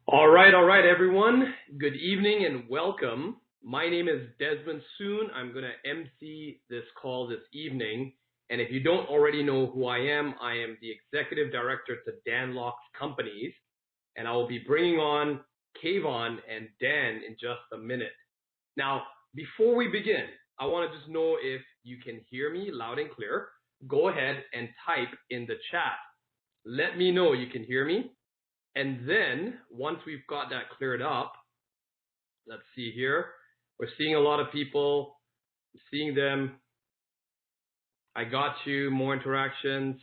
All right, everyone. Good evening and welcome. My name is Desmond Soon. I'm going to MC this call this evening. And if you don't already know who I am the executive director to Dan LOK's companies. And I will be bringing on Kayvon and Dan in just a minute. Now, before we begin, I want to just know if you can hear me loud and clear. Go ahead and type in the chat. Let me know you can hear me. And then once we've got that cleared up, let's see here. We're seeing a lot of people, seeing them. I got you, more interactions.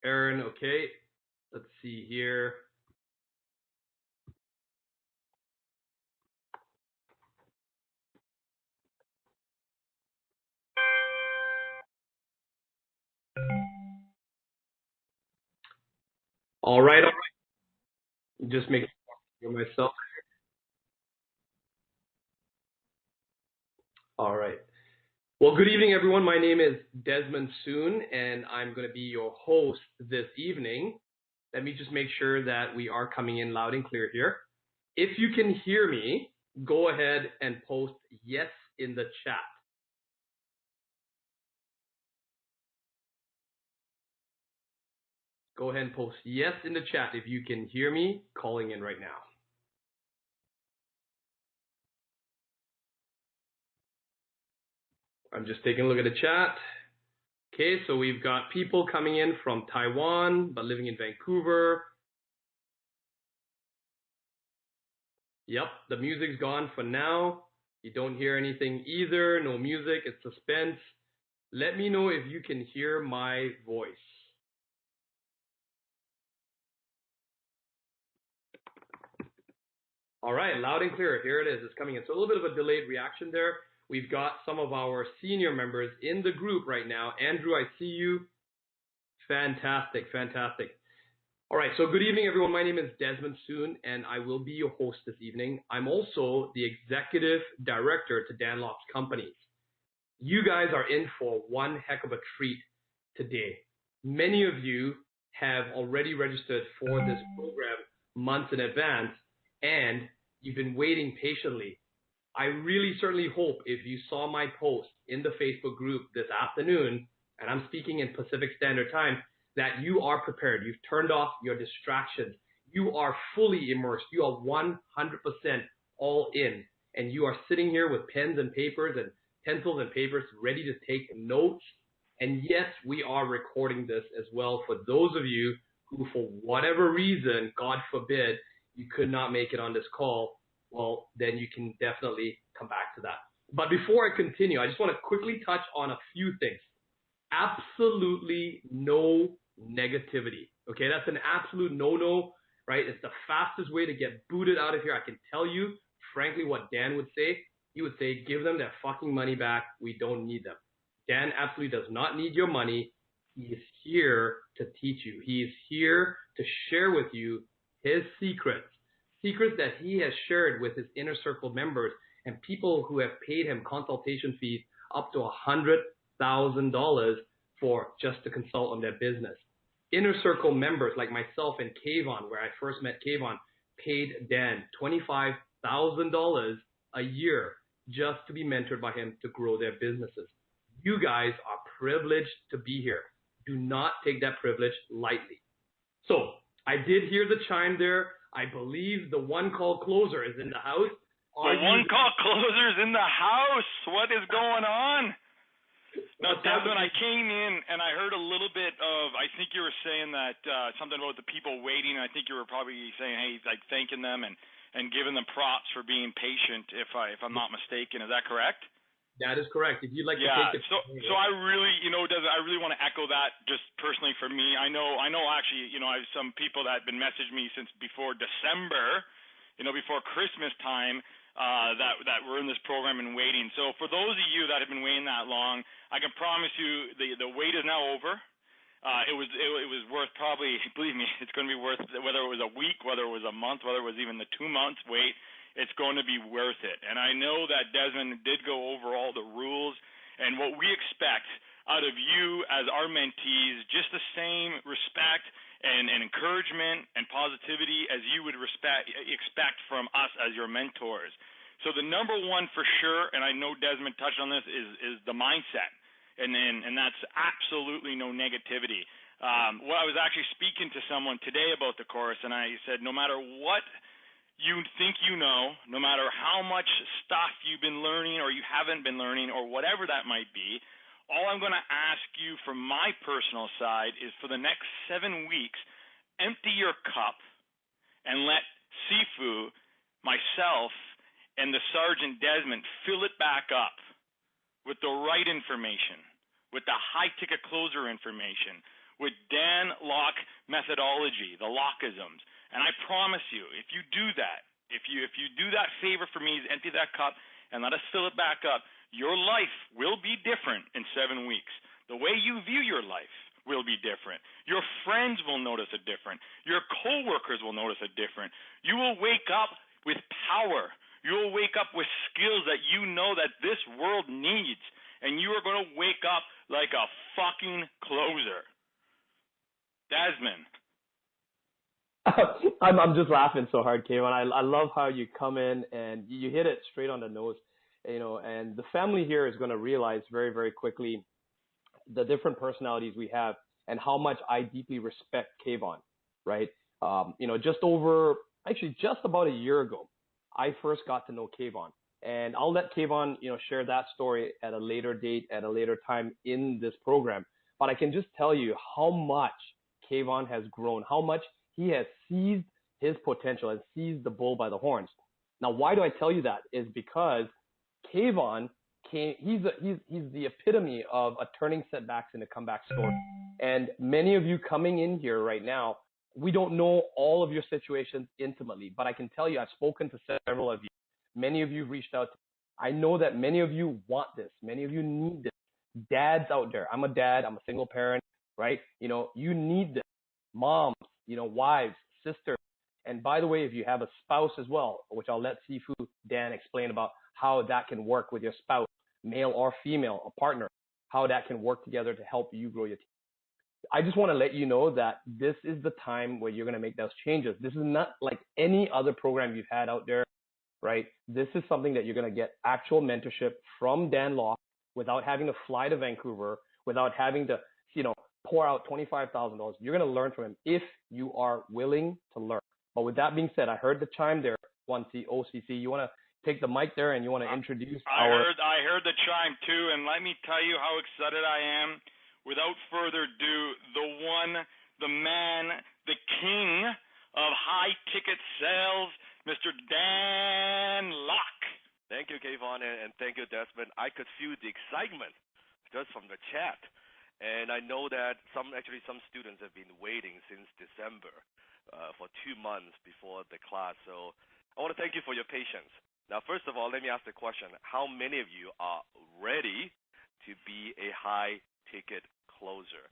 Aaron, okay. Let's see here. All right. Just make sure myself. All right. Well, good evening, everyone. My name is Desmond Soon, and I'm going to be your host this evening. Let me just make sure that we are coming in loud and clear here. If you can hear me, go ahead and post yes in the chat. Go ahead and post yes in the chat if you can hear me calling in right now. I'm just taking a look at the chat. Okay, so we've got people coming in from Taiwan, but living in Vancouver. Yep, the music's gone for now. You don't hear anything either, no music, it's suspense. Let me know if you can hear my voice. All right, loud and clear, here it is, it's coming in. So a little bit of a delayed reaction there. We've got some of our senior members in the group right now. Andrew, I see you. Fantastic, fantastic. All right, so good evening, everyone. My name is Desmond Soon, and I will be your host this evening. I'm also the executive director to Dan LOK's companies. You guys are in for one heck of a treat today. Many of you have already registered for this program months in advance, and you've been waiting patiently. I really certainly hope if you saw my post in the Facebook group this afternoon, and I'm speaking in Pacific Standard Time, that you are prepared. You've turned off your distractions. You are fully immersed. You are 100% all in. And you are sitting here with pens and papers and pencils and papers ready to take notes. And yes, we are recording this as well for those of you who, for whatever reason, God forbid, you could not make it on this call. Well, then you can definitely come back to that. But before I continue, I just want to quickly touch on a few things. Absolutely no negativity. Okay, that's an absolute no-no, right? It's the fastest way to get booted out of here. I can tell you, frankly, what Dan would say. He would say, give them their fucking money back. We don't need them. Dan absolutely does not need your money. He is here to teach you. He is here to share with you his secrets that he has shared with his inner circle members and people who have paid him consultation fees up to $100,000 for just to consult on their business. Inner circle members like myself and Kayvon, where I first met Kayvon, paid Dan $25,000 a year just to be mentored by him to grow their businesses. You guys are privileged to be here. Do not take that privilege lightly. So I did hear the chime there. I believe the one call closer is in the house. The one call closer is in the house. What is going on? Now, Desmond, I came in and I heard a little bit of, I think you were saying that something about the people waiting. I think you were probably saying, hey, like thanking them and giving them props for being patient, if I'm not mistaken. Is that correct? That is correct. If you'd like to take it. So I really, Desmond, I really want to echo that just personally for me. I know actually, I have some people that have been messaging me since before December, before Christmas time, that were in this program and waiting. So for those of you that have been waiting that long, I can promise you the wait is now over. It was worth probably, believe me, it's going to be worth, whether it was a week, whether it was a month, whether it was even the 2 months wait, it's going to be worth it. And I know that Desmond did go over all the rules and what we expect out of you as our mentees, just the same respect and encouragement and positivity as you would expect from us as your mentors. So the number one for sure, and I know Desmond touched on this, is the mindset, and that's absolutely no negativity. Well, I was actually speaking to someone today about the course, and I said, no matter what you think you know, no matter how much stuff you've been learning or you haven't been learning or whatever that might be, all I'm going to ask you from my personal side is for the next 7 weeks, empty your cup and let Sifu, myself, and the Sergeant Desmond fill it back up with the right information, with the high-ticket closer information, with Dan LOK methodology, the LOKisms. And I promise you, if you do that, if you do that favor for me, is empty that cup and let us fill it back up, your life will be different in 7 weeks. The way you view your life will be different. Your friends will notice a different. Your coworkers will notice a different. You will wake up with power. You will wake up with skills that you know that this world needs, and you are going to wake up like a fucking closer. Desmond. I'm just laughing so hard, Kayvon. I love how you come in and you hit it straight on the nose, and the family here is going to realize very, very quickly the different personalities we have and how much I deeply respect Kayvon, right? Just about a year ago, I first got to know Kayvon, and I'll let Kayvon, share that story at a later date, at a later time in this program. But I can just tell you how much Kayvon has grown, how much he has seized his potential and seized the bull by the horns. Now, why do I tell you that? Is because Kayvon he's the epitome of a turning setbacks into comeback story. And many of you coming in here right now, we don't know all of your situations intimately, but I can tell you I've spoken to several of you. Many of you have reached out to me. I know that many of you want this. Many of you need this. Dads out there. I'm a dad. I'm a single parent, right? You need this. Moms, wives, sisters. And by the way, if you have a spouse as well, which I'll let Sifu Dan explain about how that can work with your spouse, male or female, a partner, how that can work together to help you grow your team. I just want to let you know that this is the time where you're going to make those changes. This is not like any other program you've had out there, right? This is something that you're going to get actual mentorship from Dan LOK without having to fly to Vancouver, without having to, pour out $25,000. You're going to learn from him if you are willing to learn. But with that being said, I heard the chime there, 1C, OCC. You want to take the mic there and you want to introduce I heard the chime too, and let me tell you how excited I am. Without further ado, the one, the man, the king of high ticket sales, Mr. Dan LOK. Thank you, Kayvon, and thank you, Desmond. I could feel the excitement just from the chat. And I know that some students have been waiting since December for 2 months before the class. So I want to thank you for your patience. Now, first of all, let me ask the question. How many of you are ready to be a high-ticket closer?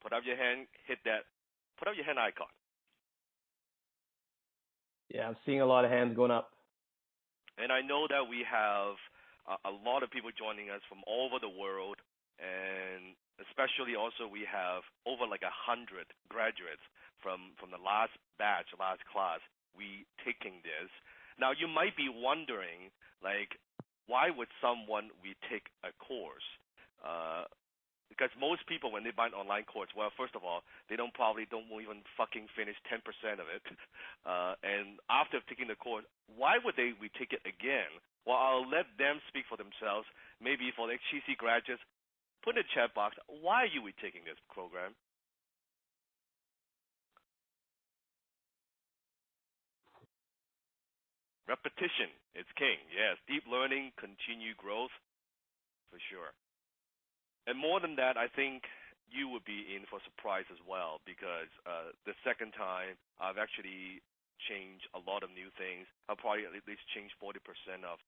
Put up your hand, put up your hand icon. Yeah, I'm seeing a lot of hands going up. And I know that we have a lot of people joining us from all over the world, and especially also we have over like 100 graduates from the last batch, last class, we taking this. Now, you might be wondering, why would someone retake a course? Because most people, when they buy an online course, well, first of all, they don't even fucking finish 10% of it. And after taking the course, why would they retake it again? Well, I'll let them speak for themselves. Maybe for the HCC graduates, put in the chat box, why are you retaking this program? Repetition, it's king. Yes, deep learning, continued growth, for sure. And more than that, I think you would be in for a surprise as well, because the second time I've actually changed a lot of new things. I'll probably at least change 40% of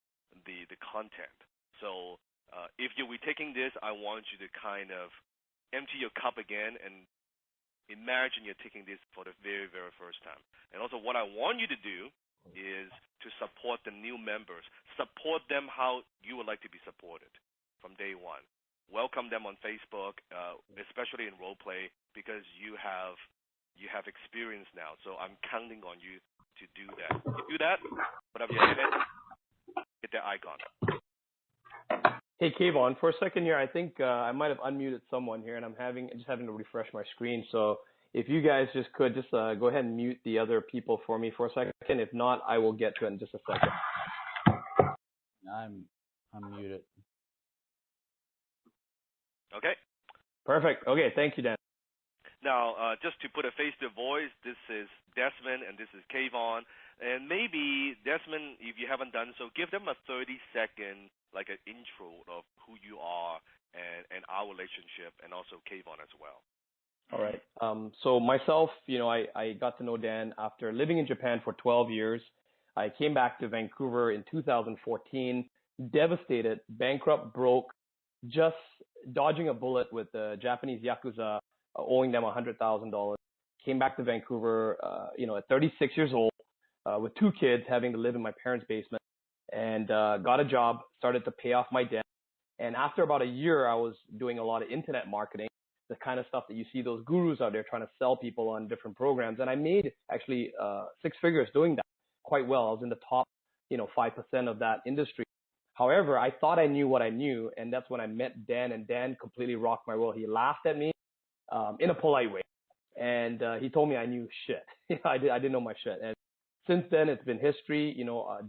the content. So if you're retaking this, I want you to kind of empty your cup again and imagine you're taking this for the very, very first time. And also what I want you to do is to support the new members. Support them how you would like to be supported from day one. Welcome them on Facebook, especially in role play, because you have you have experience now. So I'm counting on you to do that. You do that, put up your hand, hit that icon. Hey, Kayvon, for a second here, I think I might have unmuted someone here, and I'm just having to refresh my screen. So if you guys just could just go ahead and mute the other people for me for a second. If not, I will get to it in just a second. I'm muted. Okay. Perfect. Okay, thank you, Dan. Now, just to put a face to voice, this is Desmond and this is Kayvon. And maybe, Desmond, if you haven't done so, give them a 30-second, like an intro of who you are and our relationship, and also Kayvon as well. All right. So myself, I got to know Dan after living in Japan for 12 years. I came back to Vancouver in 2014, devastated, bankrupt, broke, just dodging a bullet with the Japanese Yakuza, owing them $100,000. Came back to Vancouver, at 36 years old, with 2 kids, having to live in my parents' basement, and got a job, started to pay off my debt. And after about a year, I was doing a lot of internet marketing, the kind of stuff that you see those gurus out there trying to sell people on different programs. And I made actually 6 figures doing that quite well. I was in the top, 5% of that industry. However, I thought I knew what I knew, and that's when I met Dan, and Dan completely rocked my world. He laughed at me in a polite way, and he told me I knew shit. I didn't know my shit. And since then, it's been history.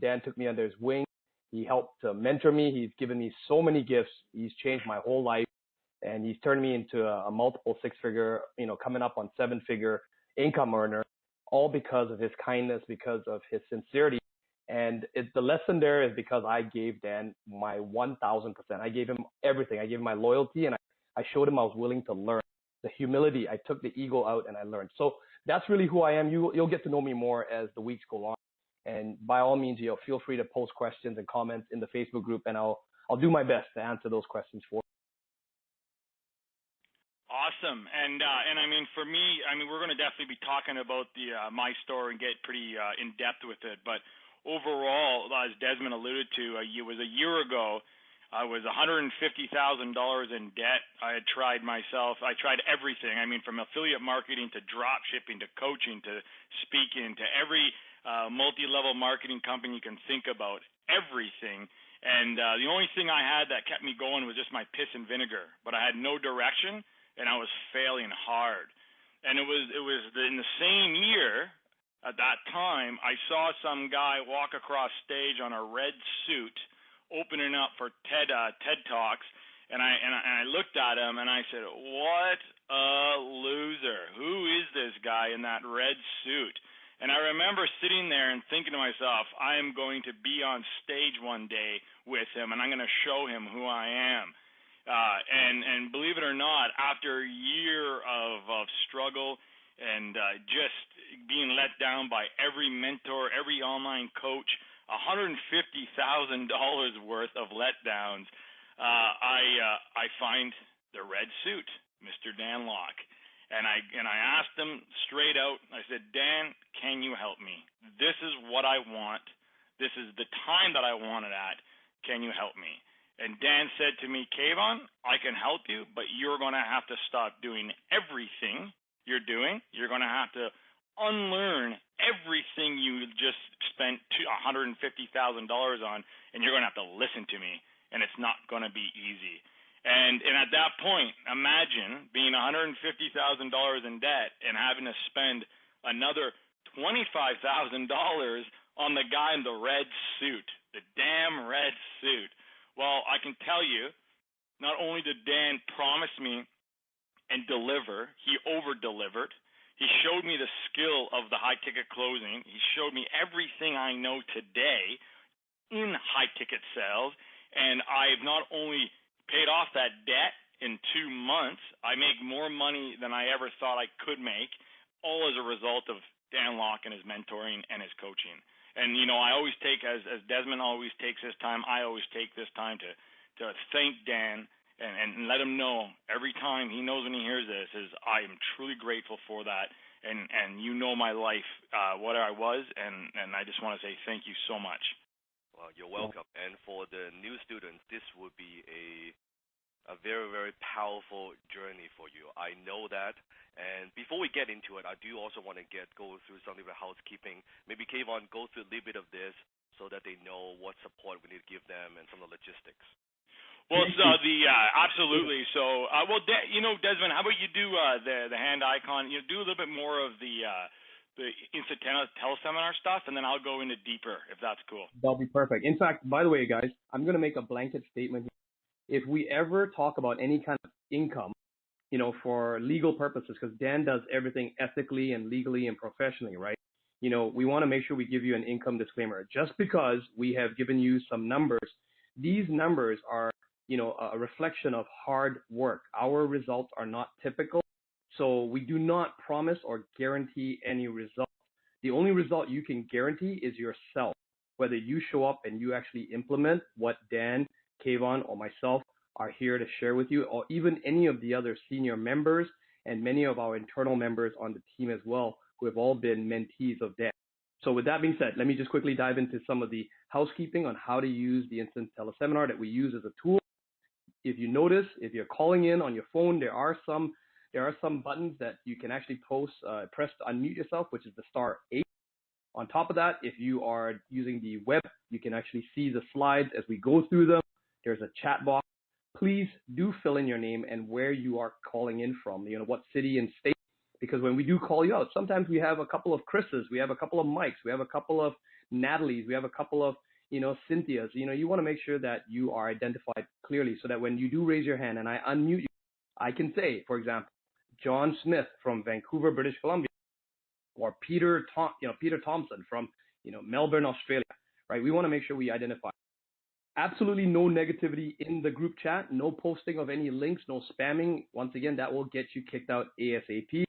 Dan took me under his wing. He helped to mentor me. He's given me so many gifts. He's changed my whole life, and he's turned me into a multiple 6-figure, coming up on 7-figure income earner, all because of his kindness, because of his sincerity. And the lesson there is because I gave Dan my 1,000%. I gave him everything. I gave him my loyalty, and I showed him I was willing to learn. The humility, I took the ego out and I learned. So that's really who I am. You'll get to know me more as the weeks go on. And by all means, feel free to post questions and comments in the Facebook group, and I'll do my best to answer those questions for you. Awesome. And I mean, for me, we're going to definitely be talking about the my store and get pretty in depth with it. But overall, as Desmond alluded to, it was a year ago. I was $150,000 in debt. I had tried myself. I tried everything. From affiliate marketing to drop shipping to coaching to speaking to every multi-level marketing company you can think about, everything. And the only thing I had that kept me going was just my piss and vinegar. But I had no direction, and I was failing hard. And it was in the same year, at that time, I saw some guy walk across stage on a red suit, opening up for TED Talks, and I looked at him and I said, "What a loser! Who is this guy in that red suit?" And I remember sitting there and thinking to myself, I am going to be on stage one day with him, and I'm going to show him who I am. And believe it or not, after a year of struggle and just being let down by every mentor, every online coach, $150,000 worth of letdowns, I find the red suit, Mr. Dan LOK. And I asked him straight out, I said, "Dan, can you help me? This is what I want. This is the time that I want it at. Can you help me?" And Dan said to me, "Kayvon, I can help you, but you're going to have to stop doing everything you're doing. You're going to have to unlearn everything you just spent $150,000 on, and you're going to have to listen to me, and it's not going to be easy." And at that point, imagine being $150,000 in debt and having to spend another $25,000 on the guy in the red suit, the damn red suit. Well, I can tell you, not only did Dan promise me and deliver, he over-delivered. He showed me the skill of the high-ticket closing. He showed me everything I know today in high-ticket sales, and I've not only paid off that debt in 2 months, I make more money than I ever thought I could make, all as a result of Dan LOK and his mentoring and his coaching. And, I always take, as Desmond always takes his time, I always take this time to thank Dan and let him know every time he knows when he hears this is I am truly grateful for that. And my life, what I was, and I just want to say thank you so much. Well, you're welcome. And for the new students, this would be a very, very powerful journey for you. I know that. And before we get into it, I do also want to go through some of the housekeeping. Maybe Kayvon, go through a little bit of this so that they know what support we need to give them and some of the logistics. Well, so absolutely. So, Desmond, how about you do the hand icon? Do a little bit more of the instant teleseminar stuff, and then I'll go into deeper if that's cool. That'll be perfect. In fact, by the way, guys, I'm going to make a blanket statement here. If we ever talk about any kind of income, for legal purposes, because Dan does everything ethically and legally and professionally, right? We want to make sure we give you an income disclaimer. Just because we have given you some numbers, these numbers are a reflection of hard work. Our results are not typical, so we do not promise or guarantee any result. The only result you can guarantee is yourself, whether you show up and you actually implement what Dan, Kayvon, or myself are here to share with you, or even any of the other senior members and many of our internal members on the team as well, who have all been mentees of Dan. So with that being said, let me just quickly dive into some of the housekeeping on how to use the instant teleseminar that we use as a tool. If you notice, if you're calling in on your phone, there are some buttons that you can actually press to unmute yourself, which is the *8. On top of that, if you are using the web, you can actually see the slides as we go through them. There's a chat box. Please do fill in your name and where you are calling in from, what city and state, because when we do call you out, sometimes we have a couple of Chris's, we have a couple of Mikes, we have a couple of Natalie's, we have a couple of, Cynthia's. You want to make sure that you are identified clearly so that when you do raise your hand and I unmute you, I can say, for example, John Smith from Vancouver, British Columbia, or Peter Thompson from, Melbourne, Australia, right? We want to make sure we identify. Absolutely no negativity in the group chat, no posting of any links, no spamming. Once again, that will get you kicked out ASAP.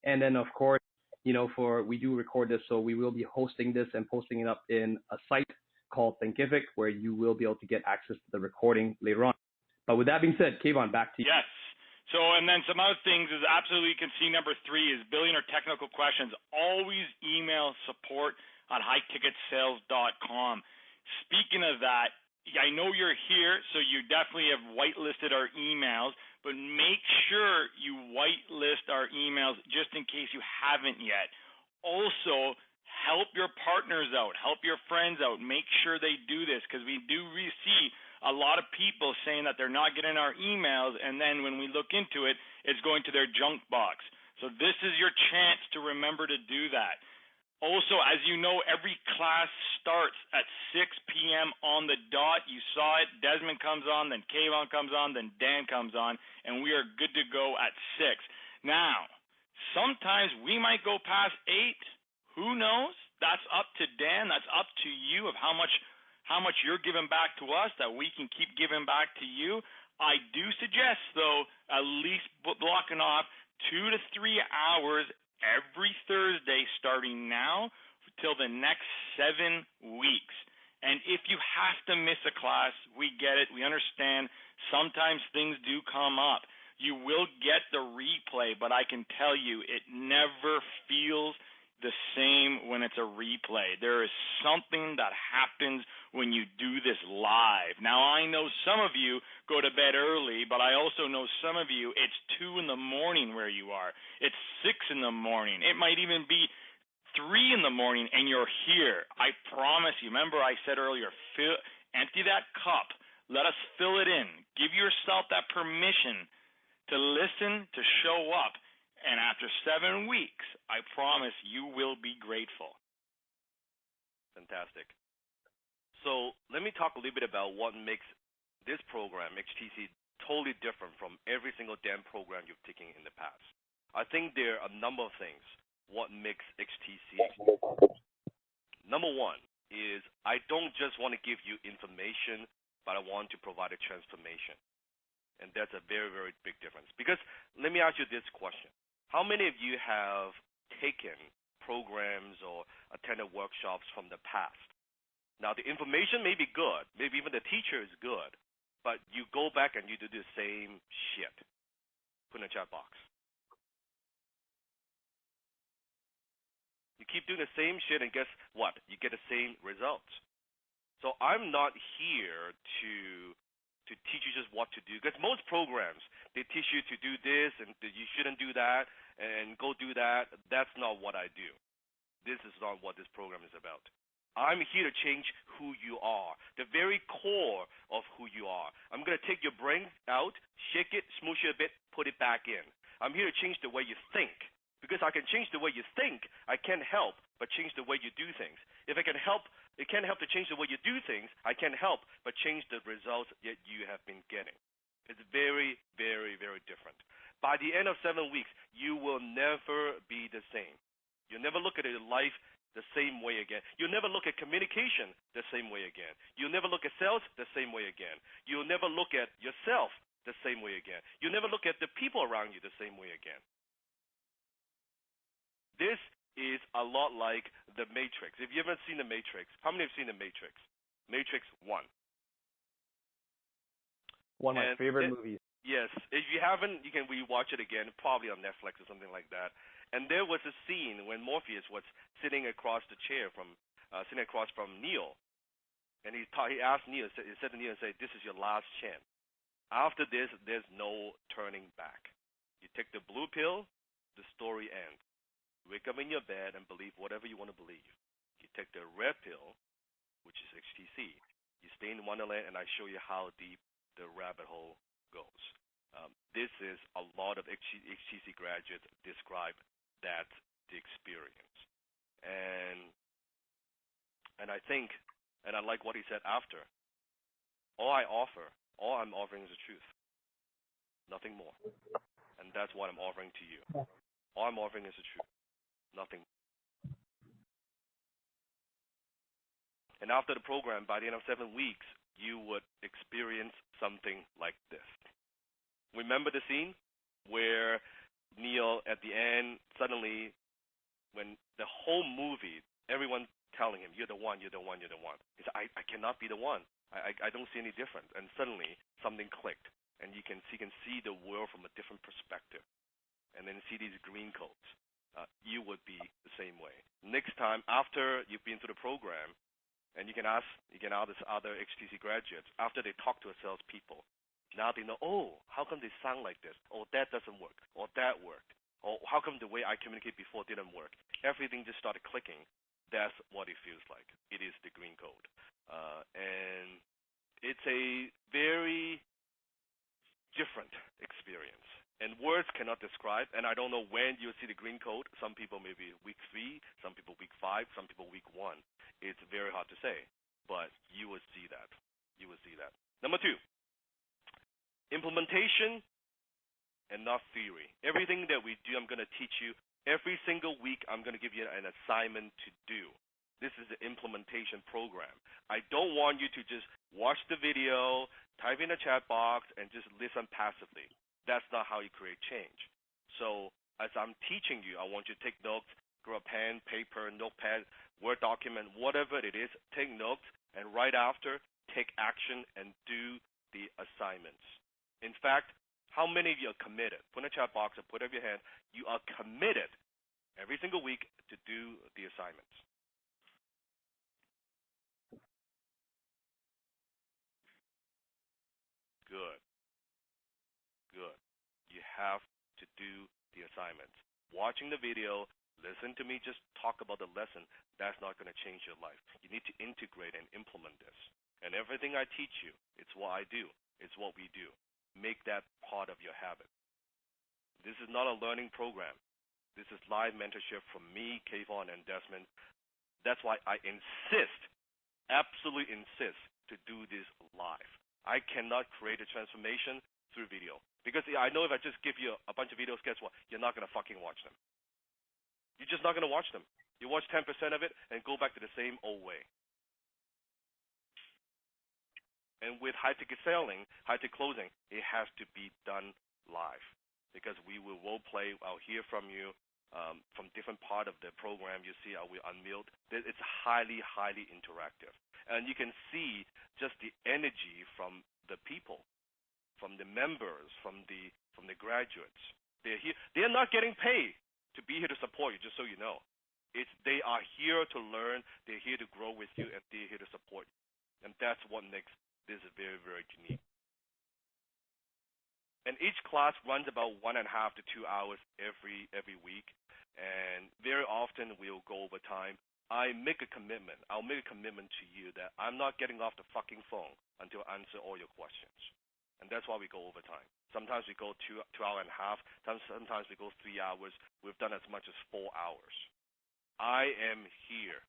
And then, of course, we do record this, so we will be hosting this and posting it up in a site called Thinkific, where you will be able to get access to the recording later on. But with that being said, Kayvon, back to you. Yes. So, and then some other things is absolutely, you can see number 3 is billion or technical questions. Always email support@highticketsales.com. Speaking of that, I know you're here, so you definitely have whitelisted our emails, but make sure you whitelist our emails just in case you haven't yet. Also, help your partners out, help your friends out, make sure they do this, because we do see a lot of people saying that they're not getting our emails, and then when we look into it, it's going to their junk box. So this is your chance to remember to do that. Also, as you know, every class starts at 6 p.m. on the dot. You saw it. Desmond comes on, then Kayvon comes on, then Dan comes on, and we are good to go at 6. Now, sometimes we might go past 8. Who knows? That's up to Dan. That's up to you of how much you're giving back to us that we can keep giving back to you. I do suggest, though, at least blocking off 2 to 3 hours every Thursday starting now till the next 7 weeks. And if you have to miss a class, we get it. We understand. Sometimes things do come up. You will get the replay, but I can tell you it never feels the same when it's a replay. There is something that happens when you do this live. Now, I know some of you go to bed early, but I also know some of you, it's 2 in the morning where you are. It's 6 in the morning. It might even be 3 in the morning, and you're here. I promise you. Remember I said earlier, empty that cup. Let us fill it in. Give yourself that permission to listen, to show up. And after 7 weeks, I promise you will be grateful. Fantastic. So let me talk a little bit about what makes this program, HTC, totally different from every single damn program you've taken in the past. I think there are a number of things what makes HTC. Number 1 is I don't just want to give you information, but I want to provide a transformation. And that's a very, very big difference. Because let me ask you this question. How many of you have taken programs or attended workshops from the past? Now, the information may be good. Maybe even the teacher is good. But you go back and you do the same shit. Put in the chat box. You keep doing the same shit, and guess what? You get the same results. So I'm not here to to teach you just what to do. Because most programs, they teach you to do this and you shouldn't do that and go do that. That's not what I do. This is not what this program is about. I'm here to change who you are, the very core of who you are. I'm going to take your brain out, shake it, smoosh it a bit, put it back in. I'm here to change the way you think. Because I can change the way you think, I can't help but change the way you do things. If I can help, it can't help to change the way you do things, I can't help but change the results that you have been getting. It's very, very, very different. By the end of 7 weeks, you will never be the same. You'll never look at your life the same way again. You'll never look at communication the same way again. You'll never look at sales the same way again. You'll never look at yourself the same way again. You'll never look at the people around you the same way again. This is a lot like The Matrix. If you haven't seen The Matrix, how many have seen The Matrix? Matrix 1. One of my favorite movies. Yes. If you haven't, you can rewatch it again, probably on Netflix or something like that. And there was a scene when Morpheus was sitting across the chair from Neo. And he asked Neo, he said to Neo, this is your last chance. After this, there's no turning back. You take the blue pill, the story ends. Wake up in your bed and believe whatever you want to believe. You take the red pill, which is HTC. You stay in Wonderland, and I show you how deep the rabbit hole goes. This is a lot of HTC graduates describe that the experience. And I think, and I like what he said after, all I'm offering is the truth. Nothing more. And that's what I'm offering to you. All I'm offering is the truth. Nothing. And after the program, by the end of 7 weeks, you would experience something like this. Remember the scene where Neo, at the end, suddenly, when the whole movie, everyone telling him, you're the one, you're the one, you're the one. He said, I cannot be the one. I don't see any difference. And suddenly, something clicked. And you can see the world from a different perspective. And then see these green coats. You would be the same way. Next time, after you've been through the program, and you can ask other HTC graduates, after they talk to salespeople, now they know, how come they sound like this? That doesn't work. That worked. How come the way I communicate before didn't work? Everything just started clicking. That's what it feels like. It is the green code. And it's a very different experience. And words cannot describe, and I don't know when you'll see the green code. Some people maybe week 3, some people week 5, some people week 1. It's very hard to say, but you will see that. You will see that. Number 2, implementation and not theory. Everything that we do, I'm going to teach you. Every single week, I'm going to give you an assignment to do. This is the implementation program. I don't want you to just watch the video, type in a chat box, and just listen passively. That's not how you create change. So as I'm teaching you, I want you to take notes, grab a pen, paper, notepad, Word document, whatever it is, take notes, and right after, take action and do the assignments. In fact, how many of you are committed? Put in a chat box or put up your hand. You are committed every single week to do the assignments. Good. Good. You have to do the assignments. Watching the video, listen to me just talk about the lesson, that's not going to change your life. You need to integrate and implement this. And everything I teach you, it's what I do. It's what we do. Make that part of your habit. This is not a learning program. This is live mentorship from me, Kayvon, and Desmond. That's why I insist, absolutely insist, to do this live. I cannot create a transformation through video. Because I know if I just give you a bunch of videos, guess what? You're not going to fucking watch them. You're just not going to watch them. You watch 10% of it and go back to the same old way. And with high-ticket selling, high-ticket closing, it has to be done live. Because we will role play. I'll hear from you from different part of the program. You see how we unmute. It's highly, highly interactive. And you can see just the energy from the people, from the members, from the graduates. They're here. They're not getting paid to be here to support you, just so you know. They are here to learn. They're here to grow with you, and they're here to support you. And that's what makes this very, very unique. And each class runs about 1.5 to 2 hours every week, and very often we'll go over time. I make a commitment. I'll make a commitment to you that I'm not getting off the fucking phone until I answer all your questions, and that's why we go over time. Sometimes we go 2.5 hours. Sometimes we go 3 hours. We've done as much as 4 hours. I am here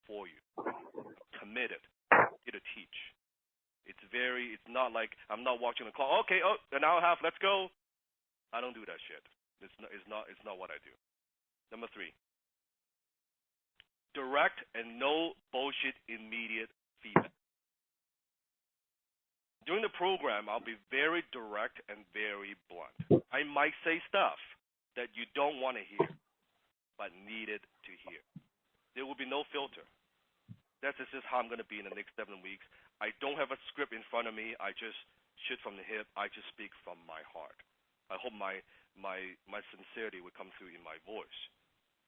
for you. I'm committed. Here to teach. It's not like I'm not watching the clock. Okay, an hour and a half, let's go. I don't do that shit. It's not what I do. Number 3. Direct and no bullshit immediate feedback. During the program, I'll be very direct and very blunt. I might say stuff that you don't want to hear, but needed to hear. There will be no filter. That's just how I'm going to be in the next 7 weeks. I don't have a script in front of me. I just shoot from the hip. I just speak from my heart. I hope my sincerity will come through in my voice.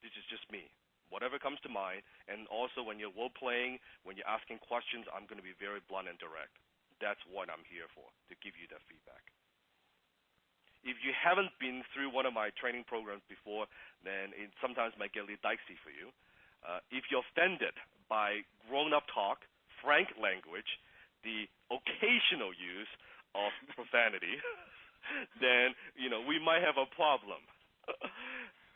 This is just me. Whatever comes to mind. And also when you're role playing, when you're asking questions, I'm going to be very blunt and direct. That's what I'm here for, to give you that feedback. If you haven't been through one of my training programs before, then it sometimes might get a little dicey for you. If you're offended by grown-up talk, frank language, the occasional use of profanity, then, we might have a problem.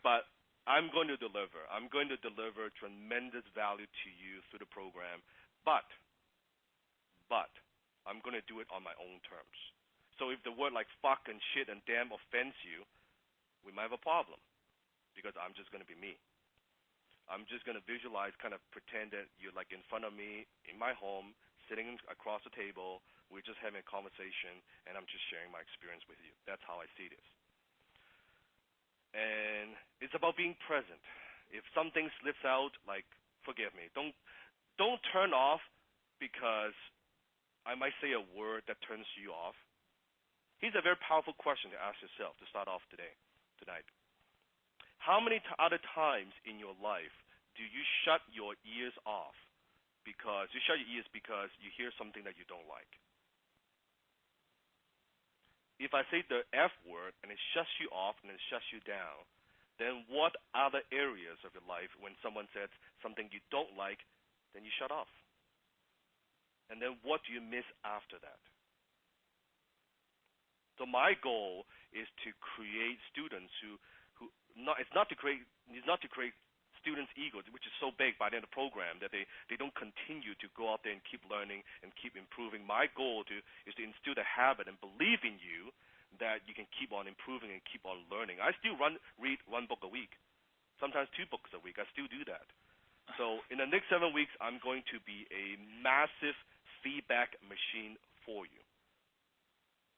But I'm going to deliver. I'm going to deliver tremendous value to you through the program. But I'm going to do it on my own terms. So if the word like fuck and shit and damn offends you, we might have a problem because I'm just going to be me. I'm just going to visualize, kind of pretend that you're like in front of me in my home, sitting across the table. We're just having a conversation, and I'm just sharing my experience with you. That's how I see this. And it's about being present. If something slips out, like, forgive me. Don't turn off because I might say a word that turns you off. Here's a very powerful question to ask yourself to start off tonight. How many other times in your life do you shut your ears off because you hear something that you don't like? If I say the F word and it shuts you off and it shuts you down, then what other areas of your life when someone says something you don't like, then you shut off? And then what do you miss after that? So my goal is to create students it's not to create students' egos, which is so big by the end of the program that they don't continue to go out there and keep learning and keep improving. My goal is to instill the habit and believe in you that you can keep on improving and keep on learning. I still read 1 book a week, sometimes 2 books a week. I still do that. So in the next 7 weeks, I'm going to be a massive feedback machine for you.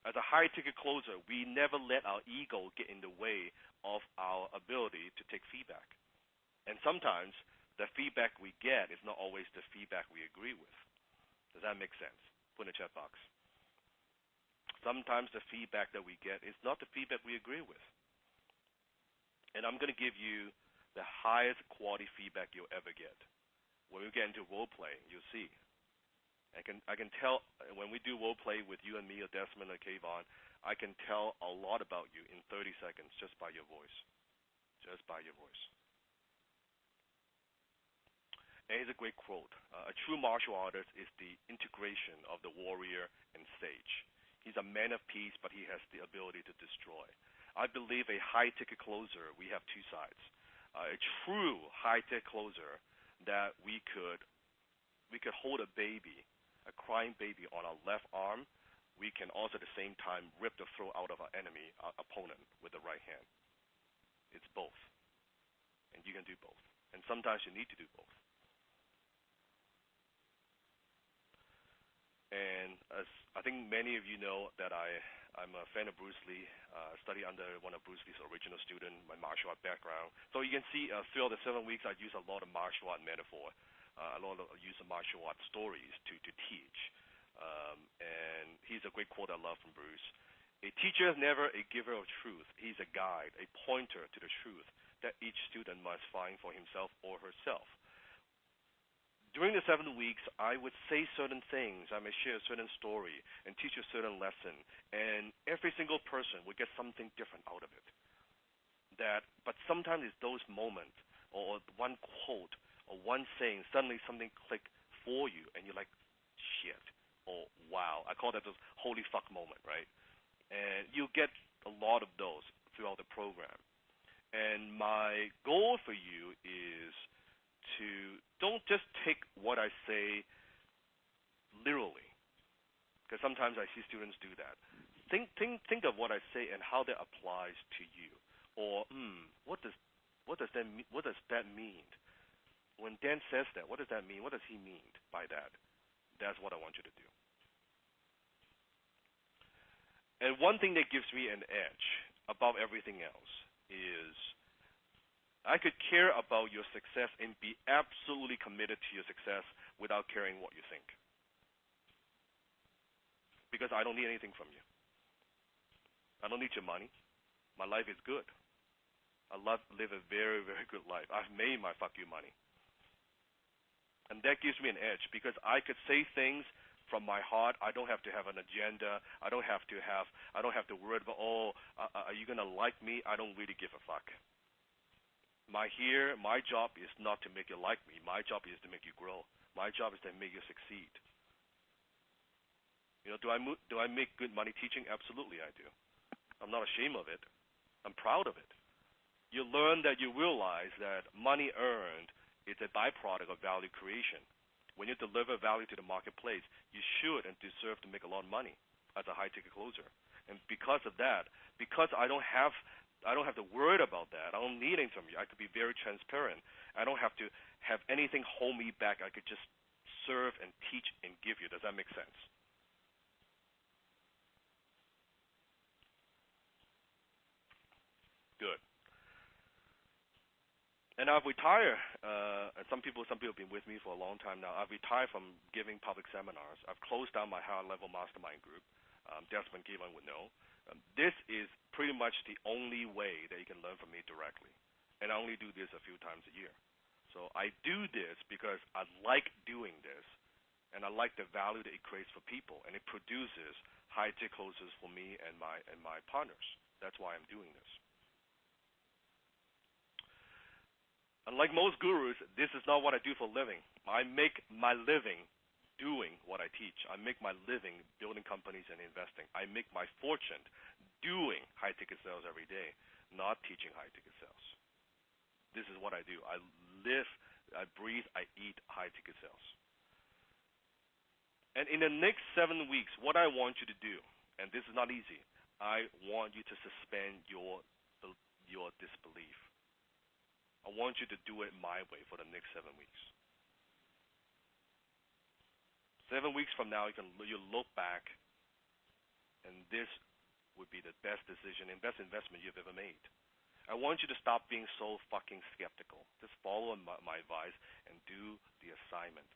As a high-ticket closer, we never let our ego get in the way of our ability to take feedback. And sometimes the feedback we get is not always the feedback we agree with. Does that make sense? Put in the chat box. Sometimes the feedback that we get is not the feedback we agree with. And I'm going to give you the highest quality feedback you'll ever get. When we get into role playing, you'll see. I can tell when we do role play with you and me or Desmond or Kayvon, I can tell a lot about you in 30 seconds just by your voice. Just by your voice. And here's a great quote. A true martial artist is the integration of the warrior and sage. He's a man of peace, but he has the ability to destroy. I believe a high-ticket closer, we have 2 sides. A true high-ticket closer that we could hold a baby, a crying baby on our left arm. We can also at the same time rip the throat out of our enemy, our opponent, with the right hand. It's both. And you can do both. And sometimes you need to do both. And as I think many of you know that I'm a fan of Bruce Lee, study under one of Bruce Lee's original students, my martial art background. So you can see throughout the 7 weeks I use a lot of martial art metaphor. A lot of use of martial arts stories to teach. And here's a great quote I love from Bruce. A teacher is never a giver of truth. He's a guide, a pointer to the truth that each student must find for himself or herself. during the 7 weeks, I would say certain things. I may share a certain story and teach a certain lesson, and every single person would get something different out of it. But sometimes it's those moments, or one quote, or one saying, suddenly something click for you, and you're like, shit, or wow. I call that those holy fuck moment, right? And you get a lot of those throughout the program. And my goal for you is to don't just take what I say literally, because sometimes I see students do that. Think of what I say and how that applies to you. Or what does that mean? When Dan says that, what does that mean? What does he mean by that? That's what I want you to do. And one thing that gives me an edge above everything else is I could care about your success and be absolutely committed to your success without caring what you think. Because I don't need anything from you. I don't need your money. My life is good. I live a very, very good life. I've made my fuck you money. And that gives me an edge because I could say things from my heart. I don't have to have an agenda. I don't have to worry about, are you going to like me? I don't really give a fuck. My job is not to make you like me. My job is to make you grow. My job is to make you succeed. Do I make good money teaching? Absolutely, I do. I'm not ashamed of it. I'm proud of it. You learn that you realize that money earned is a byproduct of value creation. When you deliver value to the marketplace, you should and deserve to make a lot of money as a high-ticket closer. And because of that, because I don't have to worry about that. I don't need anything from you. I could be very transparent. I don't have to have anything hold me back. I could just serve and teach and give you. Does that make sense? Good. And I've retired. And some people have been with me for a long time now. I've retired from giving public seminars. I've closed down my high-level mastermind group. Desmond Gavin would know. This is pretty much the only way that you can learn from me directly. And I only do this a few times a year. So I do this because I like doing this, and I like the value that it creates for people, and it produces high-ticket closers for me and my partners. That's why I'm doing this. Unlike most gurus, this is not what I do for a living. I make my living doing what I teach. I make my living building companies and investing. I make my fortune doing high-ticket sales every day, not teaching high-ticket sales. This is what I do. I live, I breathe, I eat high-ticket sales. And in the next 7 weeks, what I want you to do, and this is not easy, I want you to suspend your disbelief. I want you to do it my way for the next 7 weeks. 7 weeks from now, you look back, and this would be the best decision and best investment you've ever made. I want you to stop being so fucking skeptical. Just follow my advice and do the assignment.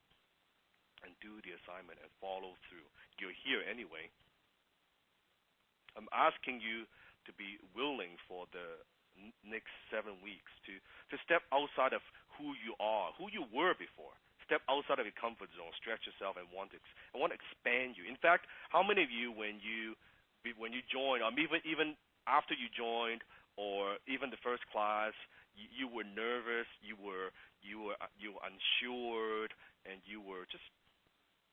And do the assignment and follow through. You're here anyway. I'm asking you to be willing for the next 7 weeks to step outside of who you are, who you were before. Step outside of your comfort zone, stretch yourself, and want to expand you. In fact, how many of you, when you joined, or even after you joined, or even the first class, you were nervous, you were unsure, and you were just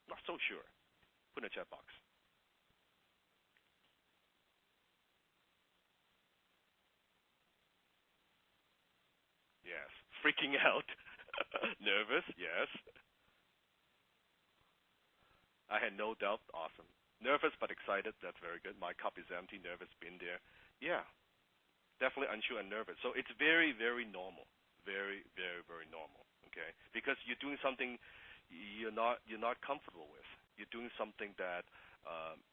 not so sure? Put in a chat box. Yes. Freaking out. Nervous, yes. I had no doubt. Awesome. Nervous but excited. That's very good. My cup is empty. Nervous, been there. Yeah. Definitely unsure and nervous. So it's very, very normal. Very, very, very normal. Okay? Because you're doing something you're not comfortable with. You're doing something that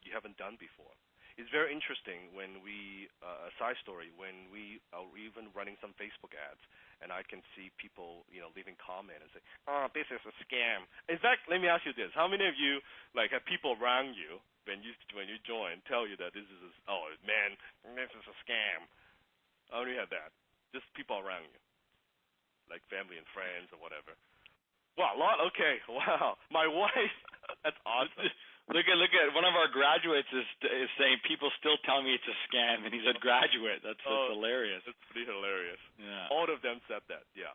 you haven't done before. It's very interesting when a side story, when we are even running some Facebook ads, and I can see people, leaving comment and say, this is a scam. In fact, let me ask you this. How many of you, have people around you when you join tell you that this is, this is a scam? I only have that. Just people around you, like family and friends or whatever. Wow, a lot. Okay, wow. My wife. That's awesome. Look at one of our graduates is saying people still tell me it's a scam, and he's a graduate. That's hilarious. That's pretty hilarious. Yeah. All of them said that. Yeah.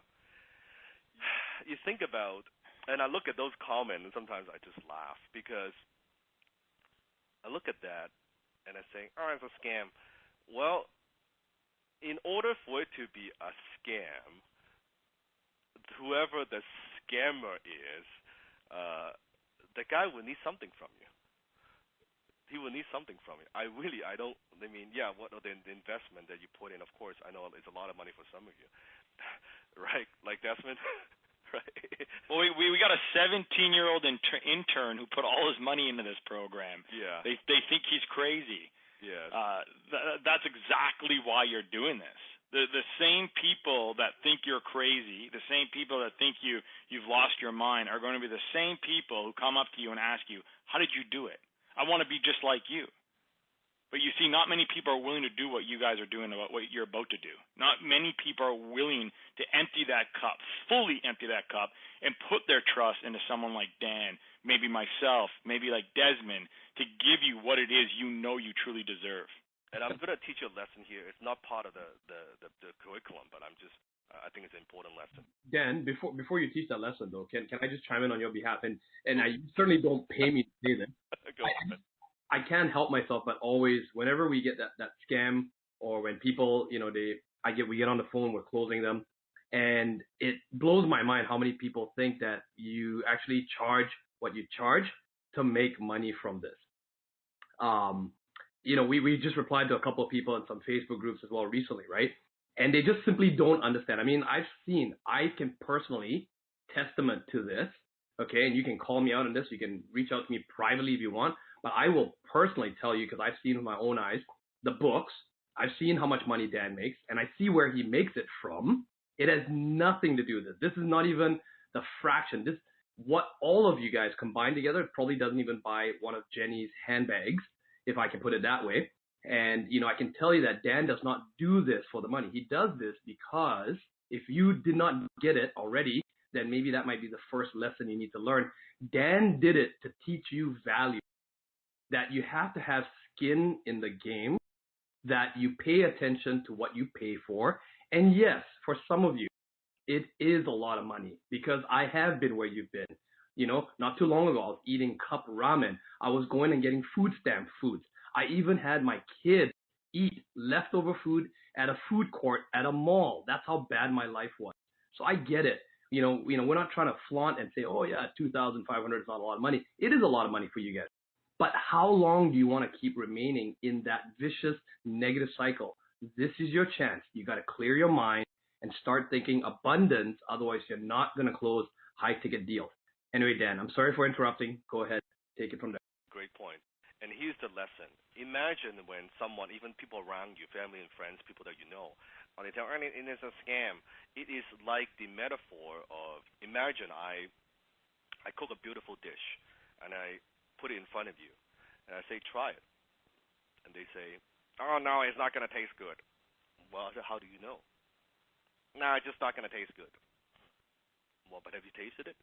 You think about, and I look at those comments, and sometimes I just laugh because I look at that and I say, "Oh, it's a scam." Well, in order for it to be a scam, whoever the scammer is, the guy will need something from you. He will need something from you. I mean, yeah, what are the investment that you put in? Of course, I know it's a lot of money for some of you, right? Like Desmond, right? Well, we got a 17-year-old intern who put all his money into this program. Yeah. They think he's crazy. Yeah. That's exactly why you're doing this. The same people that think you're crazy, the same people that think you've lost your mind, are going to be the same people who come up to you and ask you, "How did you do it? I want to be just like you." But you see, not many people are willing to do what you guys are doing, about what you're about to do. Not many people are willing to empty that cup, fully empty that cup, and put their trust into someone like Dan, maybe myself, maybe like Desmond, to give you what it is you know you truly deserve. And I'm going to teach you a lesson here. It's not part of the curriculum, but I think it's an important lesson. Dan, before you teach that lesson though, can I just chime in on your behalf? And I certainly don't pay me to say this. Go ahead. I can't help myself, but always, whenever we get that scam, or when people, we get on the phone, we're closing them, and it blows my mind how many people think that you actually charge what you charge to make money from this. We just replied to a couple of people in some Facebook groups as well recently, right? And they just simply don't understand. I mean, I can personally testament to this, okay? And you can call me out on this. You can reach out to me privately if you want. But I will personally tell you, because I've seen with my own eyes, the books. I've seen how much money Dan makes, and I see where he makes it from. It has nothing to do with this. This is not even the fraction. What all of you guys combined together probably doesn't even buy one of Jenny's handbags, if I can put it that way. And, I can tell you that Dan does not do this for the money. He does this because if you did not get it already, then maybe that might be the first lesson you need to learn. Dan did it to teach you value, that you have to have skin in the game, that you pay attention to what you pay for. And yes, for some of you, it is a lot of money, because I have been where you've been. Not too long ago, I was eating cup ramen. I was going and getting food stamp foods. I even had my kids eat leftover food at a food court at a mall. That's how bad my life was. So I get it. We're not trying to flaunt and say, oh yeah, $2,500 is not a lot of money. It is a lot of money for you guys. But how long do you want to keep remaining in that vicious negative cycle? This is your chance. You got to clear your mind and start thinking abundance. Otherwise, you're not going to close high ticket deals. Anyway, Dan, I'm sorry for interrupting. Go ahead. Take it from there. Great point. And here's the lesson. Imagine when someone, even people around you, family and friends, people that you know, they tell, and it's a scam. It is like the metaphor of, imagine I cook a beautiful dish, and I put it in front of you, and I say, try it. And they say, oh, no, it's not going to taste good. Well, how do you know? No, it's just not going to taste good. Well, but have you tasted it?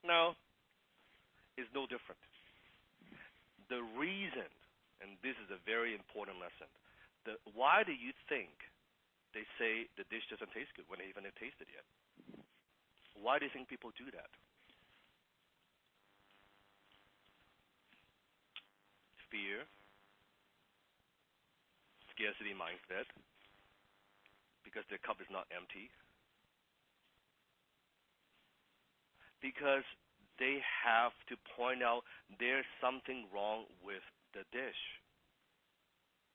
No. It's no different. The reason, and this is a very important lesson, why do you think they say the dish doesn't taste good when they haven't tasted it yet? Why do you think people do that? Fear, scarcity mindset, because their cup is not empty, because they have to point out there's something wrong with the dish.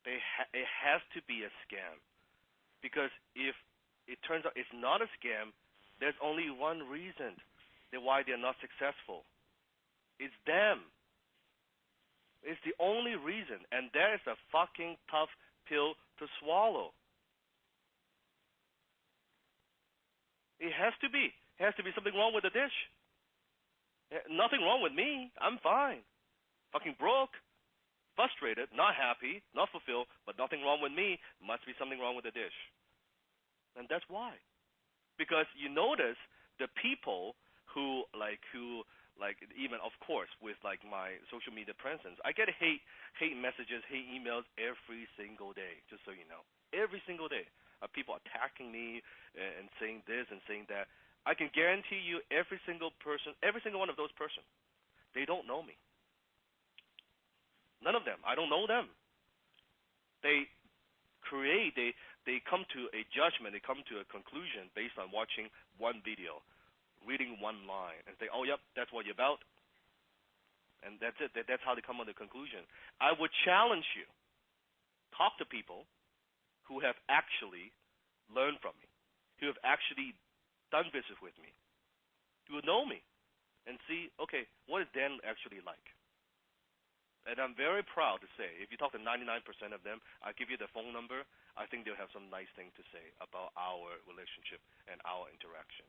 It has to be a scam, because if it turns out it's not a scam, there's only one reason why they're not successful. It's them. It's the only reason, and that is a fucking tough pill to swallow. It has to be. It has to be something wrong with the dish. Nothing wrong with me. I'm fine. Fucking broke, frustrated, not happy, not fulfilled, but nothing wrong with me. Must be something wrong with the dish. And that's why. Because you notice the people who even of course with like my social media presence, I get hate messages, hate emails every single day. Just so you know, every single day, people attacking me and saying this and saying that. I can guarantee you, every single one of those persons, they don't know me. None of them. I don't know them. They come to a judgment, they come to a conclusion based on watching one video, reading one line, and say, oh, yep, that's what you're about. And that's it. That's how they come to the conclusion. I would challenge you, talk to people who have actually learned from me, who have actually done business with me, who know me, and see, okay, what is Dan actually like? And I'm very proud to say, if you talk to 99% of them, I give you the phone number, I think they'll have some nice things to say about our relationship and our interaction.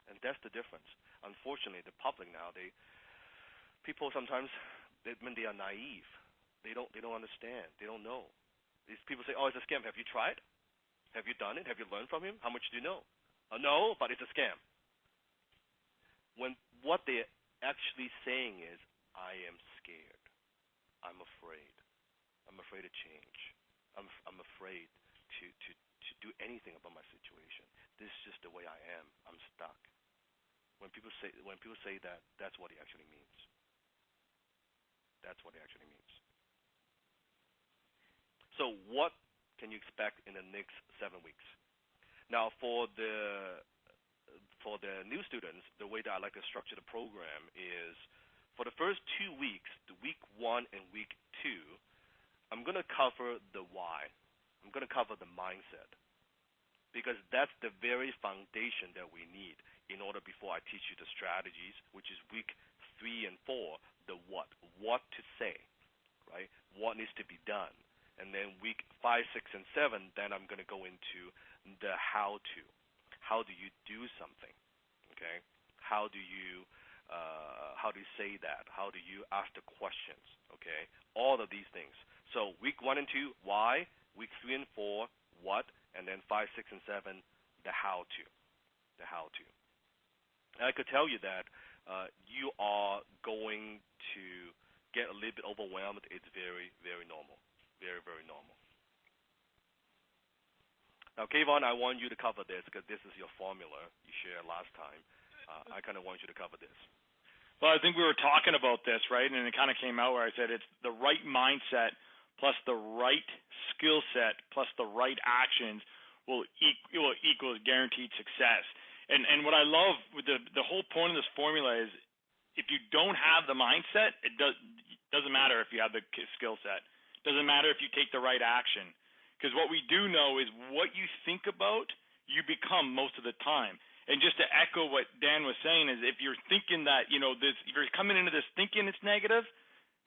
And that's the difference. Unfortunately, the public now, people sometimes, when they are naive, they don't understand, they don't know. These people say, oh, it's a scam. Have you tried? Have you done it? Have you learned from him? How much do you know? No, but it's a scam. When what they're actually saying is, I am scared. I'm afraid. I'm afraid to change. I'm afraid to do anything about my situation. This is just the way I am. I'm stuck. When people say that, that's what it actually means. That's what it actually means. So what can you expect in the next 7 weeks? Now, for the new students, the way that I like to structure the program is, for the first 2 weeks, the week 1 and week 2, I'm going to cover the why. I'm going to cover the mindset, because that's the very foundation that we need in order before I teach you the strategies, which is week 3 and 4, the what to say, right? What needs to be done. And then week 5, 6, and 7, then I'm going to go into the how to. How do you do something? Okay? How do you say that? How do you ask the questions? Okay? All of these things. So week 1 and 2, why? Week 3 and 4, what? And then 5, 6, and 7, the how to. The how to. And I could tell you that you are going to get a little bit overwhelmed. It's very, very normal. Very, very normal. Now, Kayvon, I want you to cover this because this is your formula you shared last time. I kind of want you to cover this. Well, I think we were talking about this, right? And it kind of came out where I said it's the right mindset plus the right skill set plus the right actions will equal guaranteed success. And what I love with the whole point of this formula is, if you don't have the mindset, it doesn't matter if you have the skill set. It doesn't matter if you take the right action. Because what we do know is what you think about, you become most of the time. And just to echo what Dan was saying is, if you're thinking that, if you're coming into this thinking it's negative,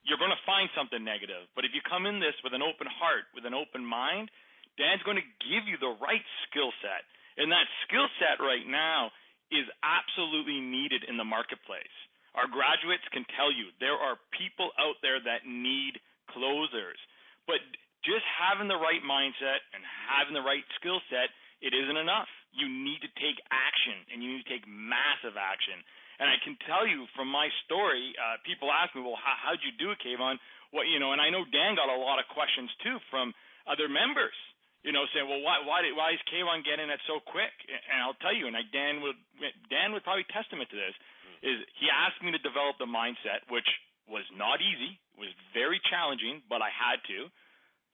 you're going to find something negative. But if you come in this with an open heart, with an open mind, Dan's going to give you the right skill set. And that skill set right now is absolutely needed in the marketplace. Our graduates can tell you there are people out there that need closers. But just having the right mindset and having the right skill set, it isn't enough. You need to take action, and you need to take massive action. And I can tell you from my story, people ask me, well, how'd you do it, Kayvon? And I know Dan got a lot of questions too from other members, saying, well, why is Kayvon getting it so quick? And I'll tell you, and Dan would probably testament to this, is he asked me to develop the mindset, which was not easy, was very challenging, but I had to.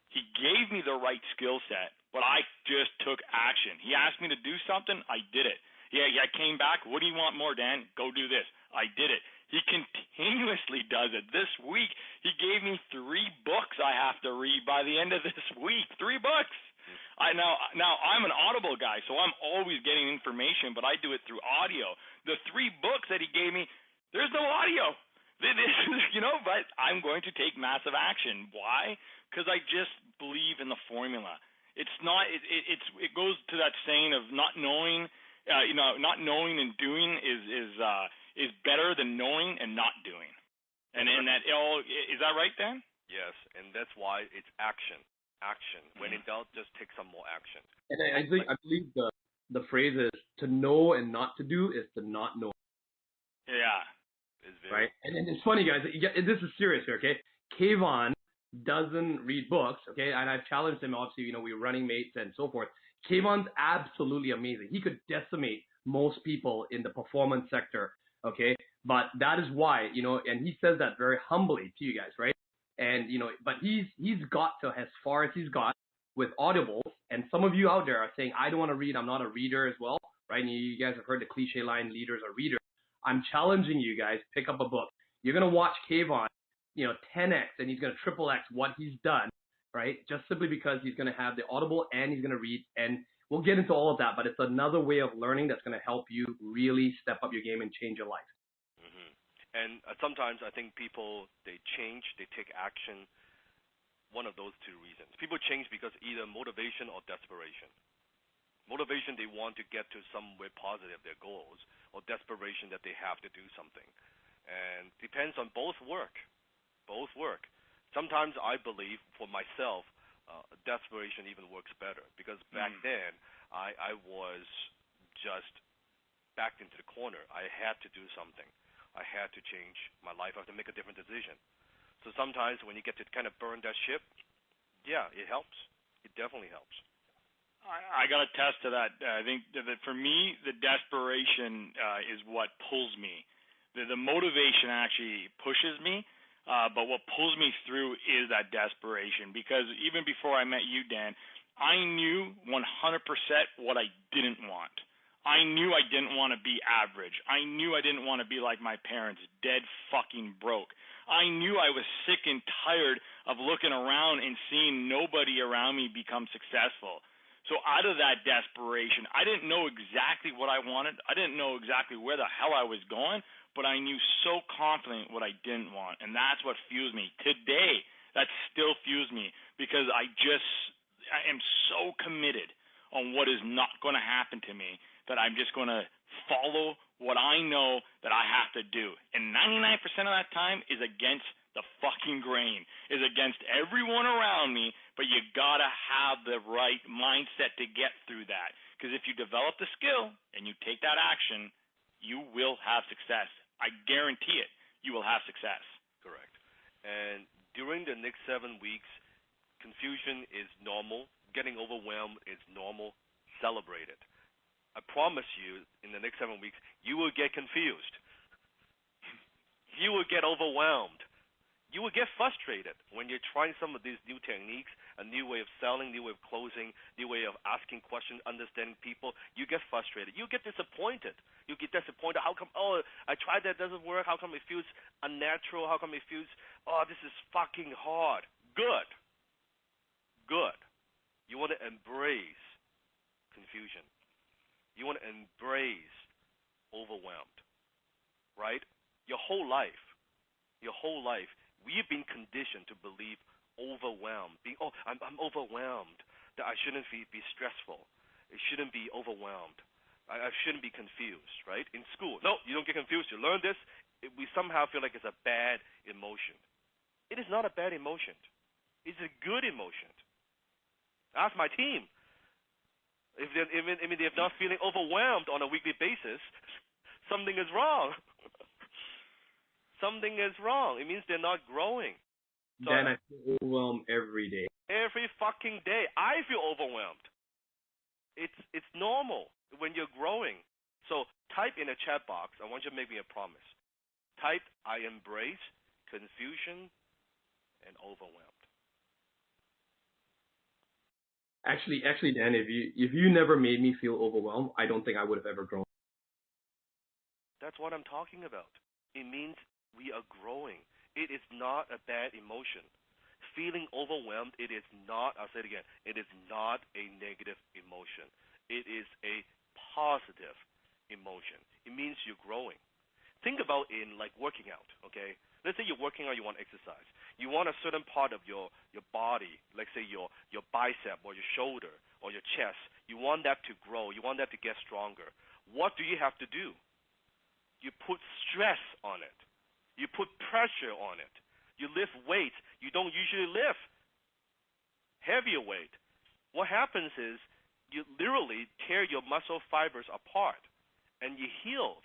He gave me the right skill set, but I just took action. He asked me to do something, I did it. Yeah, I came back. What do you want more, Dan? Go do this. I did it. He continuously does it. This week, he gave me 3 books I have to read by the end of this week. 3 books. Now I'm an Audible guy, so I'm always getting information, but I do it through audio. The 3 books that he gave me, there's no audio. But I'm going to take massive action. Why? Because I just believe in the formula. It's not. It goes to that saying of not knowing. Not knowing and doing is better than knowing and not doing. And that all is that right, Dan? Yes, and that's why it's action. Action. When in doubt, just take some more action. And I believe the phrase is, to know and not to do is to not know. Yeah. It's very right? And it's funny, guys. This is serious here, okay? Kayvon doesn't read books, okay? And I've challenged him. Obviously, we were running mates and so forth. Kayvon's absolutely amazing. He could decimate most people in the performance sector, okay? But that is why, and he says that very humbly to you guys, right? And but he's got to as far as he's got with audibles. And some of you out there are saying, I don't want to read. I'm not a reader as well, right? And you guys have heard the cliche line, leaders are readers. I'm challenging you guys, pick up a book. You're going to watch Kayvon, 10x, and he's going to triple X what he's done, right? Just simply because he's going to have the audible and he's going to read. And we'll get into all of that, but it's another way of learning that's going to help you really step up your game and change your life. Mm-hmm. And sometimes I think people, they change, they take action, one of those two reasons. People change because either motivation or desperation. Motivation, they want to get to somewhere positive, their goals, or desperation that they have to do something. And depends on both work. Both work. Sometimes I believe, for myself, desperation even works better, because back then I was just backed into the corner. I had to do something. I had to change my life. I had to make a different decision. So sometimes when you get to kind of burn that ship, yeah, it helps. It definitely helps. I got to attest to that. I think that for me, the desperation is what pulls me. The motivation actually pushes me, but what pulls me through is that desperation. Because even before I met you, Dan, I knew 100% what I didn't want. I knew I didn't want to be average. I knew I didn't want to be like my parents, dead fucking broke. I knew I was sick and tired of looking around and seeing nobody around me become successful. So out of that desperation, I didn't know exactly what I wanted. I didn't know exactly where the hell I was going, but I knew so confident what I didn't want, and that's what fuels me. Today, that still fuels me, because I am so committed on what is not going to happen to me that I'm just going to follow what I know that I have to do. And 99% of that time is against the fucking grain, is against everyone around me, but you gotta have the right mindset to get through that. Because if you develop the skill and you take that action, you will have success. I guarantee it. You will have success. Correct. And during the next 7 weeks, confusion is normal. Getting overwhelmed is normal. Celebrate it. I promise you, in the next 7 weeks, you will get confused. You will get overwhelmed. You will get frustrated when you're trying some of these new techniques, a new way of selling, new way of closing, new way of asking questions, understanding people. You get frustrated. You get disappointed. You get disappointed. How come, I tried that, doesn't work? How come it feels unnatural? How come it feels, this is fucking hard? Good. Good. You want to embrace confusion. You want to embrace overwhelmed, right? Your whole life, we've been conditioned to believe overwhelmed. I'm overwhelmed. That I shouldn't be stressful. It shouldn't be overwhelmed. I shouldn't be confused, right? In school, no, you don't get confused. You learn this. We somehow feel like it's a bad emotion. It is not a bad emotion. It's a good emotion. Ask my team. If they're not feeling overwhelmed on a weekly basis, something is wrong. Something is wrong. It means they're not growing. So Dan, I feel overwhelmed every day. Every fucking day, I feel overwhelmed. It's normal when you're growing. So type in a chat box. I want you to make me a promise. Type, I embrace confusion and overwhelmed. Actually, Dan, if you never made me feel overwhelmed, I don't think I would have ever grown. That's what I'm talking about. It means we are growing. It is not a bad emotion. Feeling overwhelmed, it is not, I'll say it again, it is not a negative emotion. It is a positive emotion. It means you're growing. Think about in like working out, okay? Let's say you're working out, you want to exercise. You want a certain part of your body, let's say your bicep or your shoulder or your chest. You want that to grow. You want that to get stronger. What do you have to do? You put stress on it. You put pressure on it. You lift weights you don't usually lift. Heavier weight. What happens is you literally tear your muscle fibers apart and you healed.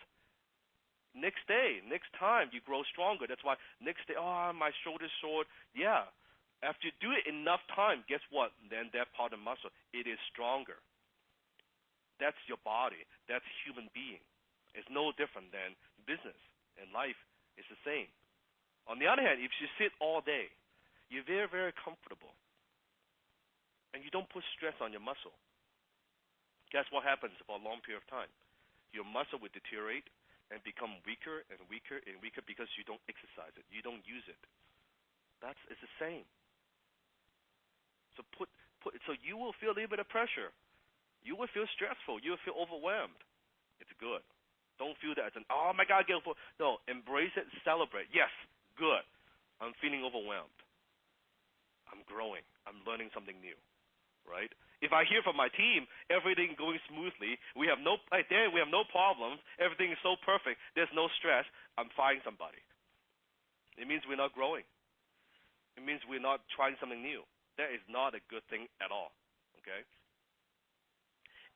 Next day, next time, you grow stronger. That's why next day, oh, my shoulder's sore. Yeah. After you do it enough time, guess what? Then that part of muscle, it is stronger. That's your body. That's human being. It's no different than business and life. It's the same. On the other hand, if you sit all day, you're very, very comfortable, and you don't put stress on your muscle. Guess what happens for a long period of time? Your muscle will deteriorate and become weaker and weaker and weaker because you don't exercise it. You don't use it. It's the same. So you will feel a little bit of pressure. You will feel stressful. You will feel overwhelmed. It's good. Don't feel that as an, oh my God, guiltful. No, embrace it, celebrate. Yes, good. I'm feeling overwhelmed. I'm growing. I'm learning something new, right? If I hear from my team, everything going smoothly, we have no problems, everything is so perfect, there's no stress, I'm firing somebody. It means we're not growing. It means we're not trying something new. That is not a good thing at all, okay?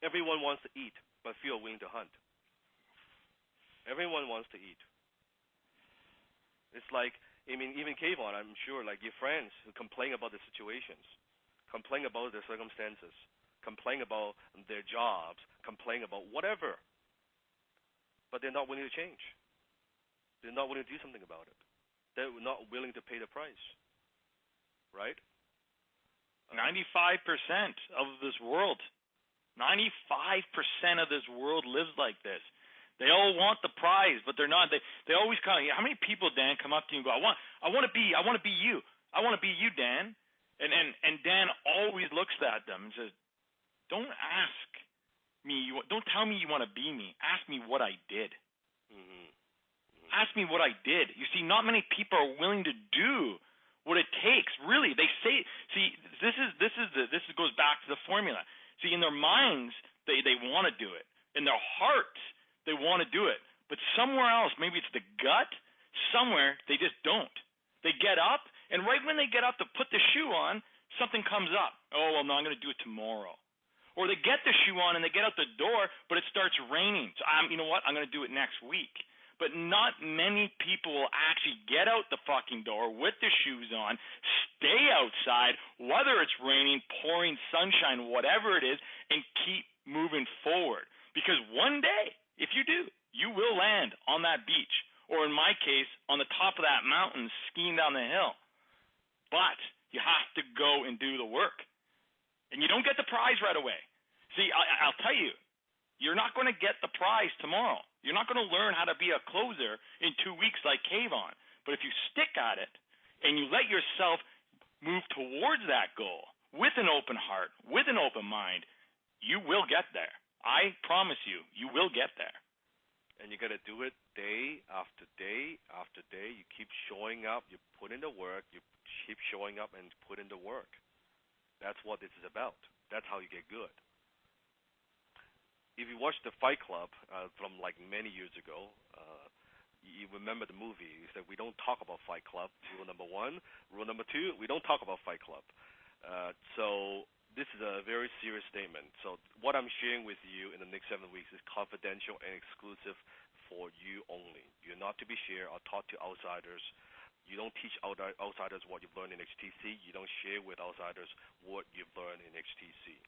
Everyone wants to eat, but few are willing to hunt. Everyone wants to eat. It's like, I mean, even Kayvon, I'm sure, like your friends who complain about the situations, complain about their circumstances, complain about their jobs, complain about whatever, but they're not willing to change. They're not willing to do something about it. They're not willing to pay the price, right? 95% of this world, 95% of this world lives like this. They all want the prize, but they're not. They always come. How many people, Dan, come up to you and go, I want to be you. I want to be you, Dan. And Dan always looks at them and says, don't ask me. Don't tell me you want to be me. Ask me what I did. Mm-hmm. Ask me what I did. You see, not many people are willing to do what it takes. Really, they say. See, this goes back to the formula. See, in their minds, they want to do it. In their hearts, they want to do it. But somewhere else, maybe it's the gut. Somewhere they just don't. They get up, and right when they get up to put the shoe on, something comes up. Oh, well, no, I'm going to do it tomorrow. Or they get the shoe on and they get out the door, but it starts raining. So you know what? I'm going to do it next week. But not many people will actually get out the fucking door with the shoes on, stay outside, whether it's raining, pouring, sunshine, whatever it is, and keep moving forward. Because one day, if you do, you will land on that beach, or in my case, on the top of that mountain skiing down the hill. But you have to go and do the work. And you don't get the prize right away. See, I'll tell you, you're not going to get the prize tomorrow. You're not going to learn how to be a closer in 2 weeks like Kayvon. But if you stick at it and you let yourself move towards that goal with an open heart, with an open mind, you will get there. I promise you, you will get there. And you got to do it day after day after day. You keep showing up. You put in the work. You keep showing up and put in the work. That's what this is about. That's how you get good. If you watch the Fight Club from like many years ago, you remember the movie. You said we don't talk about Fight Club. Rule number 1. Rule number 2, we don't talk about Fight Club. So this is a very serious statement. So what I'm sharing with you in the next 7 weeks is confidential and exclusive for you only. You're not to be shared or taught to outsiders. You don't teach outsiders what you've learned in HTC. You don't share with outsiders what you've learned in HTC.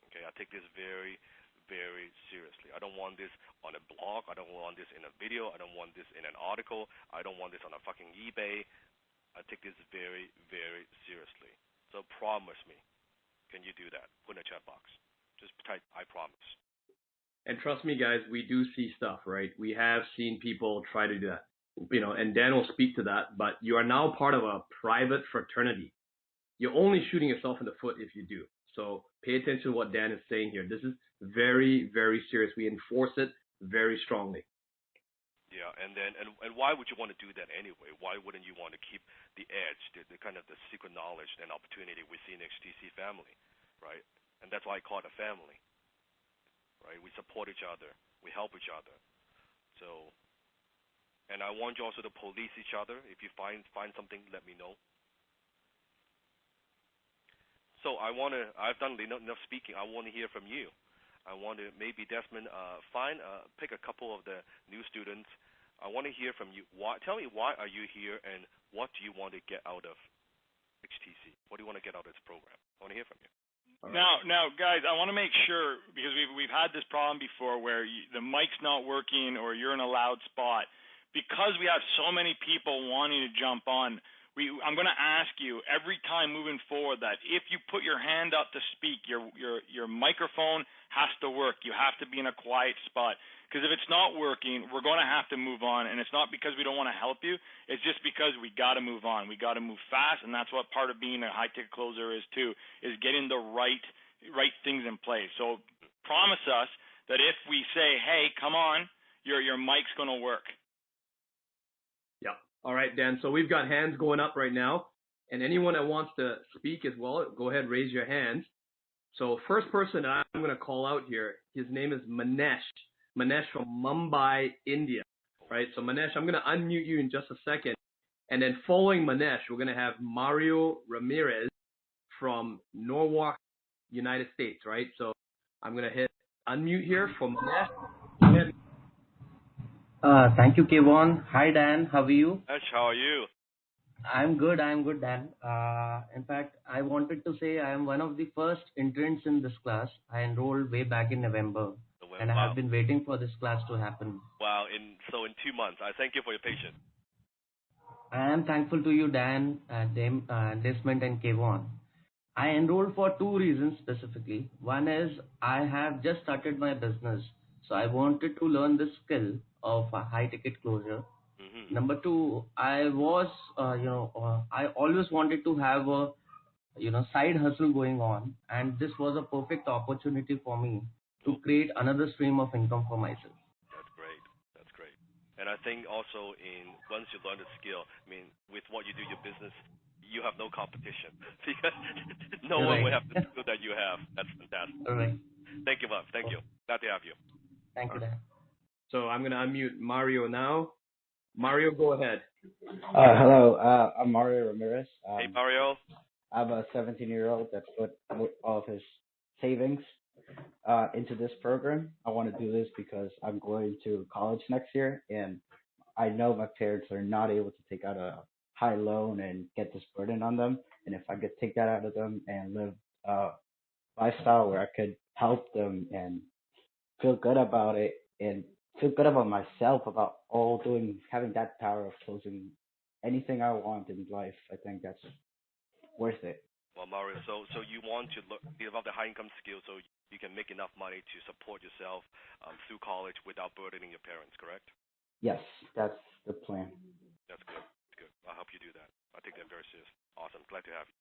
Okay, I take this very, very seriously. I don't want this on a blog. I don't want this in a video. I don't want this in an article. I don't want this on a fucking eBay. I take this very, very seriously. So promise me. Can you do that? Put in a chat box. Just type, I promise. And trust me, guys, we do see stuff, right? We have seen people try to do that. And Dan will speak to that, but you are now part of a private fraternity. You're only shooting yourself in the foot if you do. So pay attention to what Dan is saying here. This is very, very serious. We enforce it very strongly. Yeah, and why would you want to do that anyway? Why wouldn't you want to keep the edge, the kind of the secret knowledge and opportunity within HTC family, right? And that's why I call it a family, right? We support each other. We help each other. So, and I want you also to police each other. If you find something, let me know. So I've done enough speaking. I want to hear from you. I want to maybe Desmond pick a couple of the new students. I want to hear from you. Tell me why are you here, and what do you want to get out of HTC? What do you want to get out of this program? I want to hear from you. Now, guys, I want to make sure, because we've had this problem before where the mic's not working or you're in a loud spot. Because we have so many people wanting to jump on, I'm going to ask you every time moving forward that if you put your hand up to speak, your microphone has to work. You have to be in a quiet spot. Because if it's not working, we're going to have to move on, and it's not because we don't want to help you. It's just because we got to move on. We got to move fast, and that's what part of being a high-ticket closer is too, is getting the right things in place. So promise us that if we say, hey, come on, your mic's going to work. Yeah. All right, Dan. So we've got hands going up right now, and anyone that wants to speak as well, go ahead, raise your hands. So first person I'm going to call out here, his name is Manesh. Manesh from Mumbai, India, right? So Manesh, I'm going to unmute you in just a second. And then following Manesh, we're going to have Mario Ramirez from Norwalk, United States, right? So I'm going to hit unmute here for Manesh. Go ahead. Thank you, Kevon. Hi, Dan. How are you? Ash, how are you? I'm good, Dan. In fact, I wanted to say I am one of the first interns in this class. I enrolled way back in November. And I have been waiting for this class to happen. Wow, in 2 months. I thank you for your patience. I am thankful to you, Dan, Desmond, and Kevon. I enrolled for 2 reasons specifically. One is I have just started my business, so I wanted to learn the skill of a high-ticket closure. Mm-hmm. Number 2, I always wanted to have a side hustle going on, and this was a perfect opportunity for me to create another stream of income for myself. That's great. And I think also once you learn the skill, with what you do, your business, you have no competition because no one will have the skill that you have. That's fantastic. All right. Thank you, Bob. Thank you. Glad to have you. Thank you, Dan. So I'm going to unmute Mario now. Mario, go ahead. Hello, I'm Mario Ramirez. Hey, Mario. I'm a 17-year-old that put all of his savings into this program. I want to do this because I'm going to college next year, and I know my parents are not able to take out a high loan and get this burden on them. And if I could take that out of them and live a lifestyle where I could help them and feel good about it and feel good about myself, about having that power of closing anything I want in life, I think that's worth it. Well, Mario, so you want to develop the high income skill so you can make enough money to support yourself through college without burdening your parents, correct? Yes, that's the plan. That's good. I'll help you do that. I take that very serious. Awesome. Glad to have you.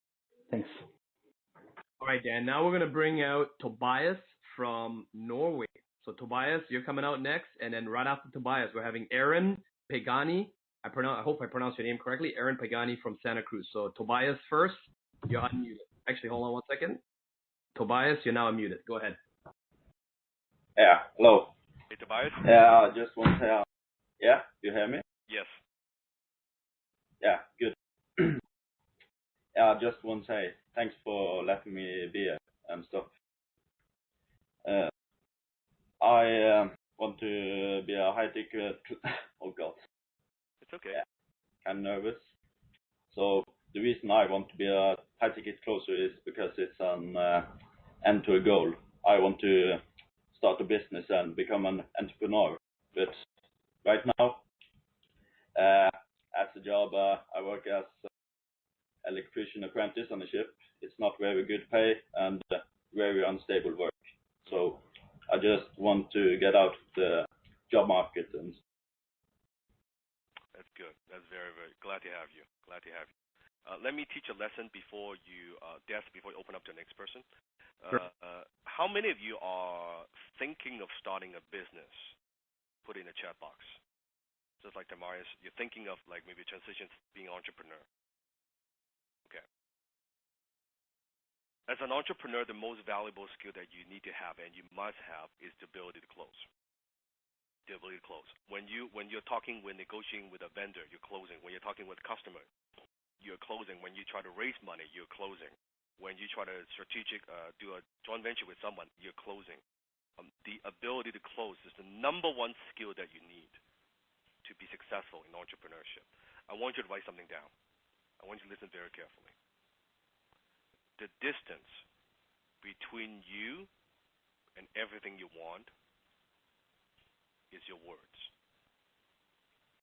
Thanks. All right, Dan. Now we're going to bring out Tobias from Norway. So Tobias, you're coming out next, and then right after Tobias, we're having Aaron Pagani. I hope I pronounced your name correctly. Aaron Pagani from Santa Cruz. So Tobias first. You're unmuted. Actually, hold on one second. Tobias, you're now unmuted. Go ahead. Yeah, hello. Hey, Tobias. Yeah, I just want to say, yeah, you hear me? Yes. Yeah, good. Yeah, I just want to say thanks for letting me be here and stuff. I want to be a high ticket. Oh God. It's okay. Yeah, I'm nervous. So the reason I want to be a high ticket closer is because it's an end to a goal. I want to start a business and become an entrepreneur. But right now, as a job, I work as electrician apprentice on a ship. It's not very good pay and very unstable work. So I just want to get out the job market. And that's good. That's very, very glad to have you. Let me teach a lesson before you open up to the next person. Sure. How many of you are thinking of starting a business? Put it in the chat box. Just like Tamarius, you're thinking of like maybe transition to being an entrepreneur. Okay. As an entrepreneur, the most valuable skill that you need to have and you must have is the ability to close. The ability to close. When you're negotiating with a vendor, you're closing. When you're talking with a customer, you're closing. When you try to raise money, you're closing. When you try to do a joint venture with someone, you're closing. The ability to close is the number one skill that you need to be successful. successful in entrepreneurship, I want you to write something down. I want you to listen very carefully. The distance between you and everything you want is your words.